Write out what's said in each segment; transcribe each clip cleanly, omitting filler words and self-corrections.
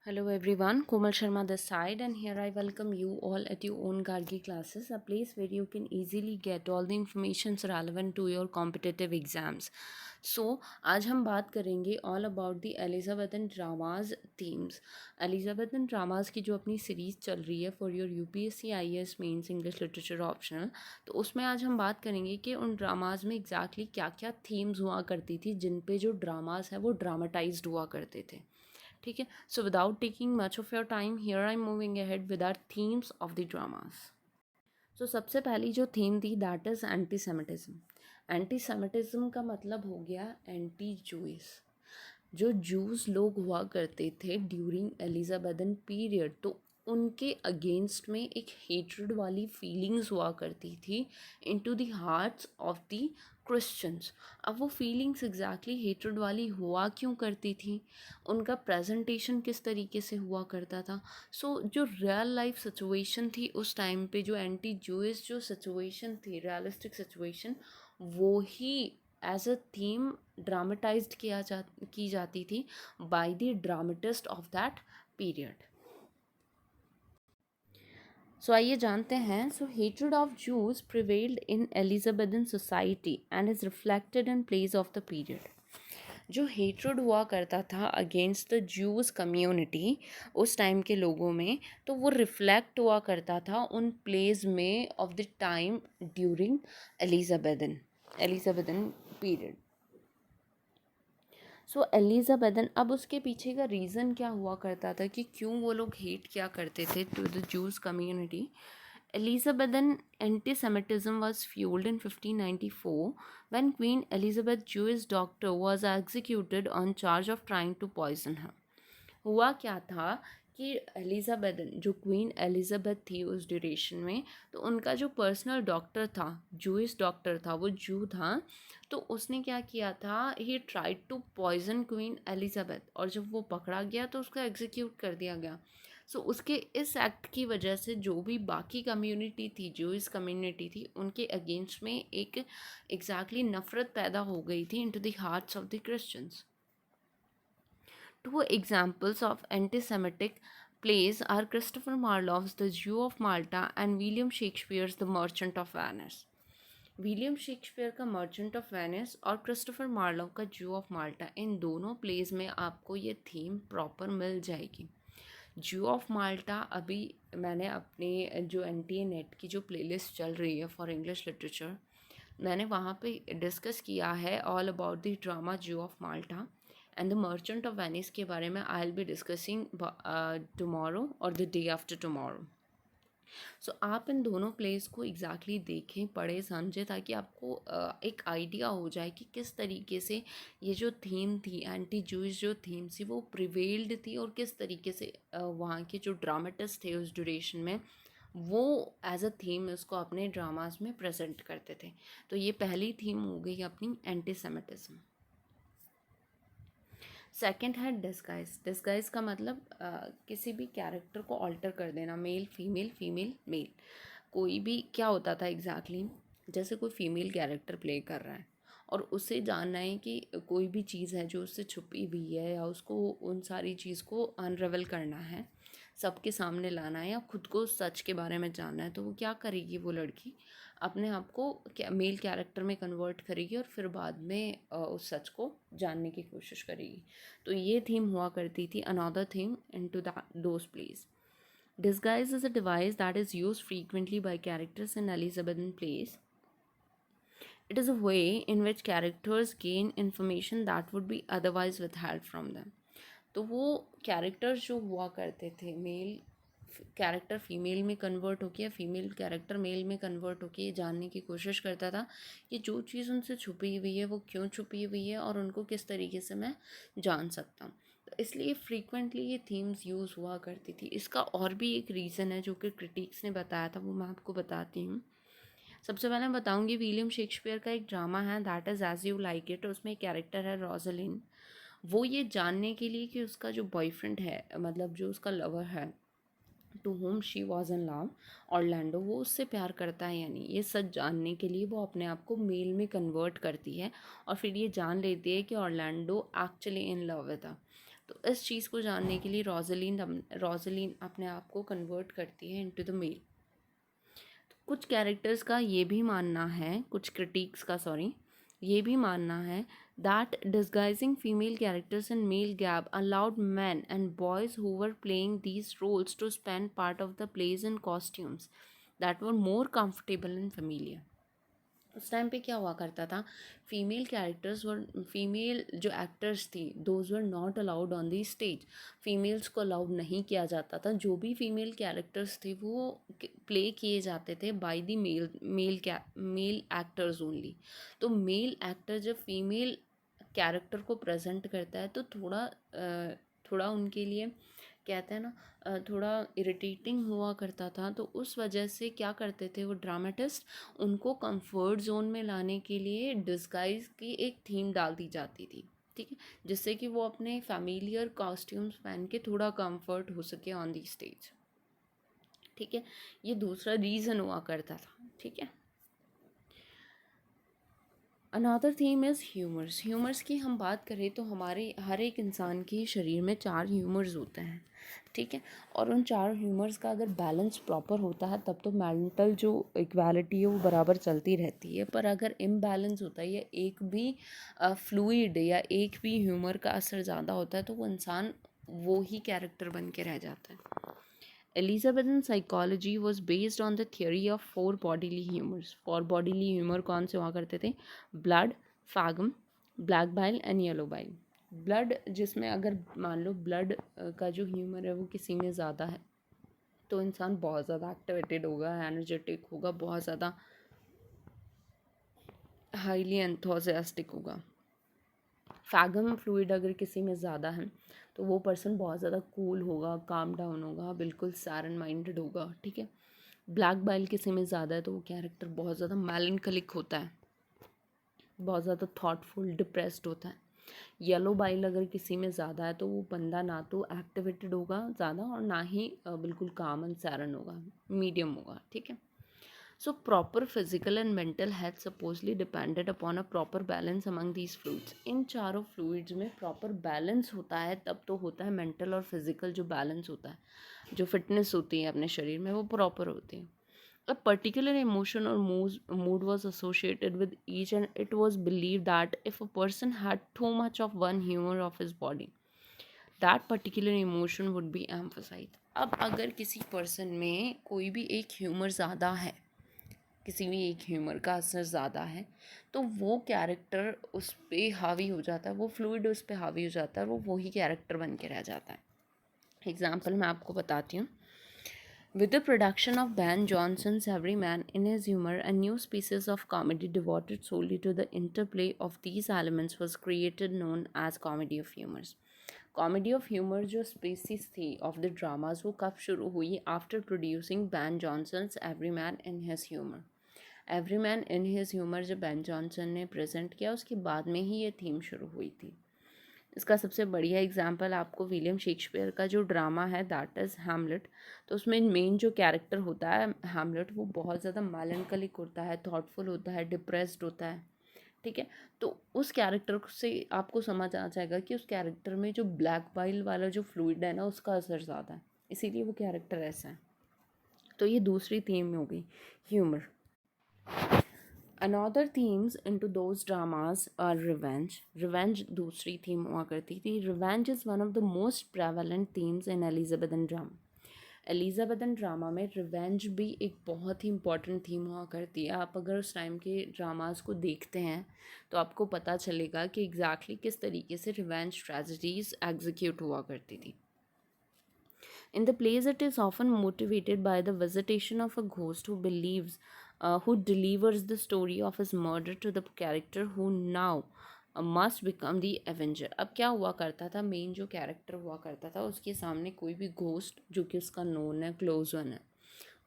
Hello everyone, Komal Sharma this side, and here I welcome you all at your own Gargi classes, a place where you can easily get all the informations relevant to your competitive exams. So आज हम बात करेंगे all about the Elizabethan dramas themes. Elizabethan dramas की जो अपनी series चल रही है for your UPSC IAS mains English literature optional, तो उसमें आज हम बात करेंगे कि उन ड्रामाज में एग्जैक्टली क्या क्या थीम्स हुआ करती थी जिन पे जो ड्रामाज है वो ड्रामाटाइज्ड हुआ करते थे। ठीक है, so without taking much of your time here I am moving ahead with our themes of the dramas. So सबसे पहली जो थीम थी that is anti semitism. Anti semitism का मतलब हो गया एंटी जूइस। जो जूस लोग हुआ करते थे ड्यूरिंग एलिजाबेथन पीरियड, तो उनके अगेंस्ट में एक हेट्रेड वाली फीलिंग्स हुआ करती थी into the hearts of the Christians. अब वो फीलिंग्स एग्जैक्टली हेट्रेड वाली हुआ क्यों करती थी, उनका प्रेजेंटेशन किस तरीके से हुआ करता था। जो रियल लाइफ सिचुएशन थी उस टाइम पे, जो एंटी जूइस जो सिचुएशन थी, रियलिस्टिक सिचुएशन, वो ही एज अ थीम ड्रामेटाइज्ड की जाती थी by the dramatist of that period. So आइए जानते हैं। So hatred of Jews prevailed in Elizabethan society and is reflected in plays of the period. जो हेट्रेड हुआ करता था अगेंस्ट द जूस कम्युनिटी उस टाइम के लोगों में, तो वो रिफ्लेक्ट हुआ करता था उन प्लेस में of the time during Elizabethan period. Elizabethan, अब उसके पीछे का रीज़न क्या हुआ करता था कि क्यों वो लोग हेट क्या करते थे to the Jews community. Elizabethan anti-Semitism was fueled in 1594 when Queen Elizabeth Jewish doctor was executed on charge of trying to poison her। हुआ क्या था कि एलिजाबेथ, जो क्वीन एलिजाबेथ थी उस ड्यूरेशन में, तो उनका जो पर्सनल डॉक्टर था, जूइश डॉक्टर था, वो जू था, तो उसने क्या किया था, ही tried to poison Queen Elizabeth, और जब वो पकड़ा गया तो उसका एग्जीक्यूट कर दिया गया। उसके इस एक्ट की वजह से जो भी बाकी कम्युनिटी थी, जूइश कम्युनिटी थी, उनके अगेंस्ट में एक एग्जैक्टली नफरत पैदा हो गई थी into the hearts of the Christians. Two examples of anti-Semitic plays are Christopher Marlowe's The Jew of Malta and William Shakespeare's The Merchant of Venice। William Shakespeare का मर्चेंट ऑफ वेनिस और Christopher Marlowe का zoo of माल्टा, इन दोनों pledge में आपको ये theme proper मिल जाएगी। Zoo of माल्टा अभी मैंने अपने जो NTA नेट की जो प्लेलिस्ट चल रही है फॉर इंग्लिश लिटरेचर, मैंने वहाँ पे डिस्कस किया है all about the drama zoo of Malta and the merchant of Venice के बारे में I will be discussing tomorrow और द डे आफ्टर टुमारो। आप इन दोनों प्लेस को एग्जैक्टली देखें, पढ़ें, समझें, ताकि आपको एक आइडिया हो जाए कि किस तरीके से ये जो थीम थी, एंटी जूइश जो थीम थी, वो प्रिवेल्ड थी और किस तरीके से वहाँ के जो ड्रामेटिस्ट थे उस ड्यूरेशन में वो एज अ थीम उसको अपने ड्रामाज में प्रेजेंट करते थे। तो ये पहली थीम हो गई अपनी एंटी सेमिटिज्म। सेकंड है डिस्गाइज। डिस्गाइज का मतलब किसी भी कैरेक्टर को ऑल्टर कर देना, मेल फीमेल, फीमेल मेल। कोई भी क्या होता था एग्जैक्टली, जैसे कोई फीमेल कैरेक्टर प्ले कर रहा है और उसे जानना है कि कोई भी चीज़ है जो उससे छुपी हुई है, या उसको उन सारी चीज़ को अनरेवल करना है, सबके सामने लाना है, या खुद को सच के बारे में जानना है, तो वो क्या करेगी, वो लड़की अपने आप को मेल कैरेक्टर में कन्वर्ट करेगी और फिर बाद में उस सच को जानने की कोशिश करेगी। तो ये थीम हुआ करती थी, another theme into those place. Disguise is a device that is used frequently by characters in Elizabethan plays. It is a way in which characters gain information that would be otherwise withheld from them। तो वो characters जो हुआ करते थे, male character female में convert होके या female character mail में कन्वर्ट होके ये जानने की कोशिश करता था कि जो चीज़ उनसे छुपी हुई है वो क्यों छुपी हुई है और उनको किस तरीके से मैं जान सकता हूँ। तो इसलिए फ्रीक्वेंटली ये थीम्स यूज़ हुआ करती थी। इसका और भी एक रीज़न है जो कि क्रिटिक्स ने बताया था, वो मैं आपको बताती हूँ। सबसे पहले मैं बताऊँगी विलियम शेक्सपियर का एक ड्रामा है that is As You Like It. उसमें एक कैरेक्टर है रोजलिन। वो ये जानने के लिए कि उसका जो बॉयफ्रेंड है, मतलब जो उसका लवर है, to whom she was in love, Orlando, वो उससे प्यार करता है या नहीं, ये सच जानने के लिए वो अपने आप को मेल में कन्वर्ट करती है और फिर ये जान लेती है कि Orlando actually in love with her. तो इस चीज़ को जानने के लिए रोज़लिन अपने आप को कन्वर्ट करती है इनटू द मेल। कुछ कैरेक्टर्स का ये भी मानना है, कुछ क्रिटिक्स का सॉरी ये भी मानना है that disguising female characters in male gab allowed men and boys who were playing these roles to spend part of the plays in costumes that were more comfortable and familiar. उस time पे क्या हुआ करता था, female जो actors थी those were not allowed on the stage. Females को allowed नहीं किया जाता था। जो भी फीमेल कैरेक्टर्स थे वो प्ले किए जाते थे by the male actors only. तो मेल एक्टर जब फीमेल कैरेक्टर को प्रेजेंट करता है तो थोड़ा उनके लिए कहते हैं ना थोड़ा इरिटेटिंग हुआ करता था। तो उस वजह से क्या करते थे वो ड्रामेटिस्ट, उनको कंफर्ट जोन में लाने के लिए डिस्गाइज की एक थीम डाल दी जाती थी, ठीक है, जिससे कि वो अपने फैमिलियर कॉस्ट्यूम्स पहन के थोड़ा कंफर्ट हो सके ऑन दी स्टेज, ठीक है। ये दूसरा रीज़न हुआ करता था, ठीक है। Another theme is humours. Humours की हम बात करें तो हमारे हर एक इंसान के शरीर में 4 ह्यूमर्स होते हैं, ठीक है। और उन 4 ह्यूमर्स का अगर बैलेंस प्रॉपर होता है तब तो मेंटल जो इक्वालिटी है वो बराबर चलती रहती है। पर अगर इम्बैलेंस होता है या एक भी फ्लूइड या एक भी ह्यूमर का असर ज़्यादा होता है तो वो इंसान वो ही कैरेक्टर बन के रह जाता है। Elizabethan psychology was based on the theory of 4 bodily humors. 4 bodily humor कौन से हुआ करते थे? Blood, phlegm, black bile and yellow bile. Blood जिसमें अगर मान लो ब्लड का जो ह्यूमर है वो किसी में ज़्यादा है तो इंसान बहुत ज़्यादा एक्टिवेटेड होगा, एनर्जेटिक होगा, बहुत ज़्यादा हाईली एंथुसियास्टिक होगा। फैगम फ्लूइड अगर किसी में ज़्यादा है तो वो पर्सन बहुत ज़्यादा कूल होगा, काम डाउन होगा, बिल्कुल सैरन माइंडेड होगा, ठीक है। ब्लैक बाइल किसी में ज़्यादा है तो वो कैरेक्टर बहुत ज़्यादा मेलनकलिक होता है, बहुत ज़्यादा थॉटफुल, डिप्रेस्ड होता है। येलो बाइल अगर किसी में ज़्यादा है तो वो बंदा ना तो एक्टिवेटेड होगा ज़्यादा और ना ही बिल्कुल काम एंड सैरन होगा, मीडियम होगा, ठीक है। So proper physical and mental health supposedly depended upon a proper balance among these fluids. इन चारों fluids में proper balance होता है तब तो होता है mental और physical जो balance होता है, जो fitness होती है अपने शरीर में वो proper होती है। A particular emotion or mood was associated with each and it was believed that if a person had too much of one humor of his body, that particular emotion would be emphasized. अब अगर किसी person में कोई भी एक humor ज़्यादा है, किसी भी एक ह्यूमर का असर ज़्यादा है तो वो कैरेक्टर उस पर हावी हो जाता है, वो फ्लूइड उस पर हावी हो जाता है और वो वही कैरेक्टर बन के रह जाता है। एग्जाम्पल मैं आपको बताती हूँ। With the production of Ben Johnson's Everyman in his humor, a new species of comedy devoted solely to the interplay of these elements was created known as comedy of humors. Comedy of humor जो species थी of the dramas वो कब शुरू हुई? After producing Ben Johnson's Everyman in his humor. Everyman in his humour जब Ben Jonson ने present किया उसके बाद में ही ये थीम शुरू हुई थी। इसका सबसे बढ़िया एग्जांपल आपको विलियम शेक्सपियर का जो ड्रामा है दैट इज़ हैमलेट। तो उसमें मेन जो कैरेक्टर होता है हैमलेट वो बहुत ज़्यादा मेलनकलिक होता है, थॉटफुल होता है, डिप्रेस्ड होता है, ठीक है। तो उस कैरेक्टर से आपको समझ आ जाएगा कि उस कैरेक्टर में जो ब्लैक बाइल वाला जो फ्लूइड है ना उसका असर ज़्यादा है, इसीलिए वो कैरेक्टर ऐसा है। तो ये दूसरी थीम में हो गई humour. Another themes into those dramas are revenge. Revenge दूसरी थीम हुआ करती थी। Revenge is one of the most prevalent themes in Elizabethan drama. Elizabethan drama में रिवेंज भी एक बहुत ही इंपॉर्टेंट थीम हुआ करती है। आप अगर उस टाइम के ड्रामास को देखते हैं तो आपको पता चलेगा कि एग्जैक्टली किस तरीके से रिवेंज ट्रेजेडीज एग्जीक्यूट हुआ करती थी। In the plays, it is often motivated by the visitation of a ghost who delivers the story of his murder to the character who now must become the avenger. अब क्या हुआ करता था, main जो character हुआ करता था उसके सामने कोई भी घोस्ट जो कि उसका नोन है, क्लोज वन है,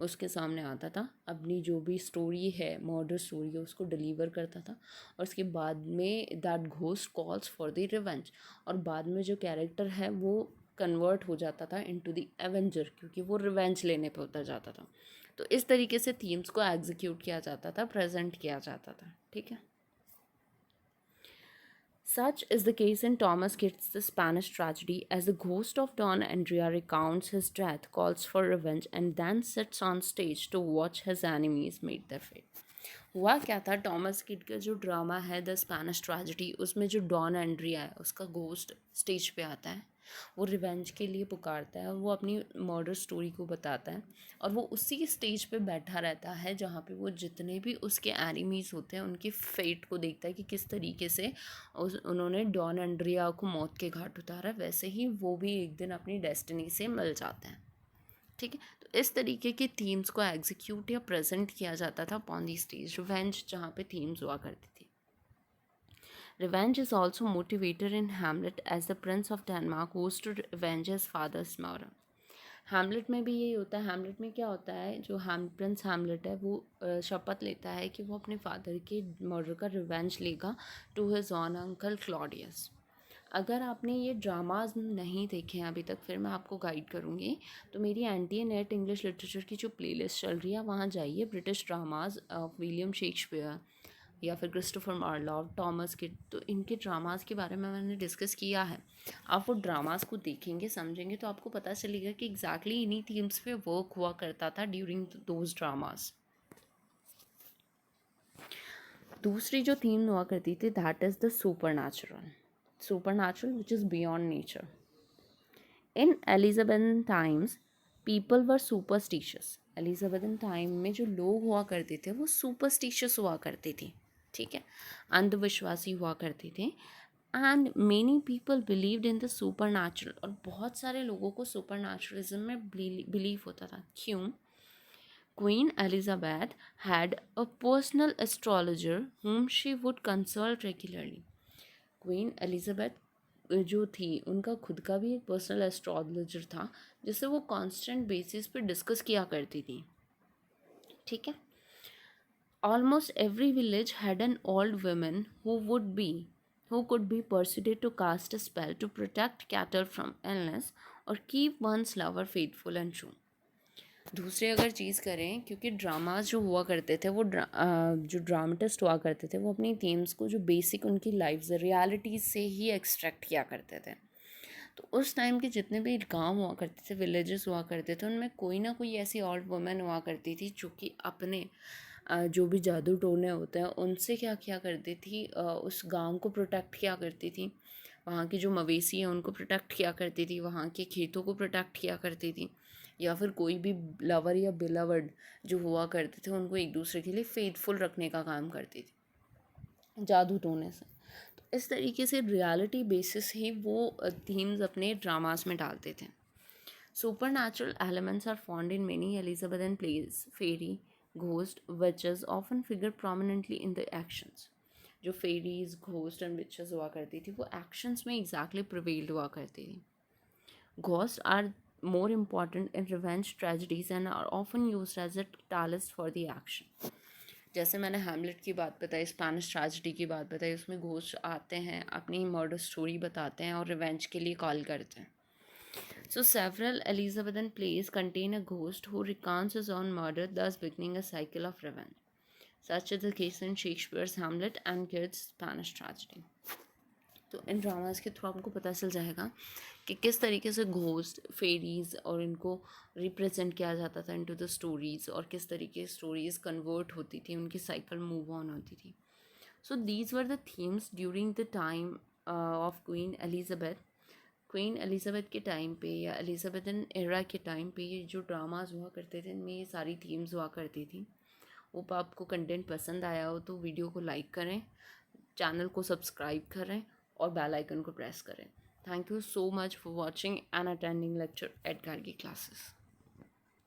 उसके सामने आता था, अपनी जो भी स्टोरी है, मर्डर स्टोरी है, उसको डिलीवर करता था और उसके बाद में that ghost calls for the revenge. और बाद में जो कैरेक्टर है वो कन्वर्ट हो जाता था इनटू द एवेंजर क्योंकि वो रिवेंज लेने पे उतर जाता था। तो इस तरीके से थीम्स को एग्जीक्यूट किया जाता था, प्रेजेंट किया जाता था, ठीक है। Such is the case in Thomas Kit's The Spanish Tragedy, as the ghost of Don Andrea recounts his death, calls for revenge, and then sits on stage to watch his enemies meet their fate. हुआ क्या था, Thomas kid का जो drama है the Spanish tragedy, उसमें जो don Andrea है उसका घोस्ट स्टेज पे आता है, वो रिवेंज के लिए पुकारता है, वो अपनी मर्डर स्टोरी को बताता है, और वो उसी स्टेज पे बैठा रहता है जहाँ पे वो जितने भी उसके एनिमीज़ होते हैं उनकी फेट को देखता है कि किस तरीके से उन्होंने डॉन एंड्रिया को मौत के घाट उतारा, वैसे ही वो भी एक दिन अपनी डेस्टिनी से मिल जाते हैं। ठीक है, तो इस तरीके के थीम्स को एग्जीक्यूट या प्रेजेंट किया जाता था ऑन दी स्टेज। रिवेंज जहाँ पे थीम्स हुआ करती थी। Revenge is also motivated in Hamlet as the prince of Denmark goes to revenge his father's murder. Hamlet में भी यही होता है। हैमलेट में क्या होता है, जो प्रिंस हैमलेट है वो शपथ लेता है कि वो अपने फादर के मर्डर का रिवेंज लेगा to his own uncle Claudius. अगर आपने ये ड्रामाज नहीं देखे हैं अभी तक, फिर मैं आपको गाइड करूँगी। तो मेरी एंटी नेट इंग्लिश लिटरेचर की जो प्लेलिस्ट चल रही है वहाँ जाइए, British dramas of William Shakespeare या फिर क्रिस्टोफर मार्लोव, टॉमस किड, तो इनके ड्रामाज के बारे में मैंने डिस्कस किया है। आप वो ड्रामाज को देखेंगे, समझेंगे, तो आपको पता चलेगा कि एग्जैक्टली इन्हीं थीम्स पे वर्क हुआ करता था ड्यूरिंग दोज ड्रामाज। दूसरी जो थीम हुआ करती थी, that is the supernatural which is beyond nature. In Elizabethan times, people were superstitious. Elizabethan time में जो लोग हुआ करते थे वो सुपरस्टिशियस हुआ करते थे, ठीक है, अंधविश्वासी हुआ करते थे। And many people believed in the super natural, और बहुत सारे लोगों को सुपर नेचुरलिज्म में बिलीव होता था। क्यों? Queen Elizabeth had a personal astrologer whom she would consult regularly. Queen Elizabeth जो थी उनका खुद का भी एक पर्सनल एस्ट्रोलॉजर था जिससे वो कांस्टेंट बेसिस पे डिस्कस किया करती थी, ठीक है। Almost every village had an old woman who could be persuaded to cast a spell to protect cattle from illness or keep one's lover faithful and true. दूसरी अगर चीज़ करें, क्योंकि ड्रामाज जो हुआ करते थे वो जो ड्रामेटिस्ट हुआ करते थे वो अपनी थीम्स को जो बेसिक उनकी लाइफ रियलिटीज़ से ही एक्सट्रैक्ट किया करते थे। तो उस टाइम के जितने भी गांव हुआ करते थे, विलेजेस हुआ करते थे, उनमें कोई ना कोई ऐसी ओल्ड वुमेन हुआ करती थी जो कि अपने जो भी जादू टोने होते हैं उनसे क्या किया करती थी, उस गांव को प्रोटेक्ट किया करती थी, वहाँ की जो मवेशी हैं उनको प्रोटेक्ट किया करती थी, वहाँ के खेतों को प्रोटेक्ट किया करती थी, या फिर कोई भी लवर या बिलवर्ड जो हुआ करते थे उनको एक दूसरे के लिए फेथफुल रखने का काम करती थी जादू टोने से। तो इस तरीके से रियलिटी बेसिस ही वो थीम्स अपने ड्रामास में डालते थे। Supernatural elements are found in many Elizabethan plays. Fairy, ghost, witches often figure prominently in the actions. जो फेरीज, घोस्ट एंड विचेस हुआ करती थी वो एक्शंस में एग्जैक्टली प्रिवेल्ड हुआ करती थी। Ghosts are more important in revenge tragedies and are often used as a catalyst for the action. जैसे मैंने हैमलेट की बात बताई, स्पेनिश ट्रेजेडी की बात बताई, उसमें घोस्ट आते हैं, अपनी मर्डर स्टोरी बताते हैं और रिवेंज के लिए कॉल करते हैं। So several Elizabethan plays contain a ghost who recounts his own murder, thus beginning a cycle of revenge. Such is the case in Shakespeare's Hamlet and Keats's Spanish tragedy. तो इन dramas के through आपको पता चल जाएगा कि किस तरीके से घोस्ट, फेरीज और इनको रिप्रेजेंट किया जाता था इनटू द स्टोरीज़, और किस तरीके स्टोरीज़ कन्वर्ट होती थी, उनकी साइकिल मूव ऑन होती थी। So these were the themes during the time of queen Elizabeth. Queen Elizabeth के टाइम पे या एलिजाबेथन एरा के टाइम पे ये जो ड्रामाज हुआ करते थे इनमें ये सारी थीम्स हुआ करती थी। वो आपको कंटेंट पसंद आया हो तो वीडियो को लाइक करें, चैनल को सब्सक्राइब करें और बेल आइकन को प्रेस करें। Thank you so much for watching and attending lecture at Gargi classes.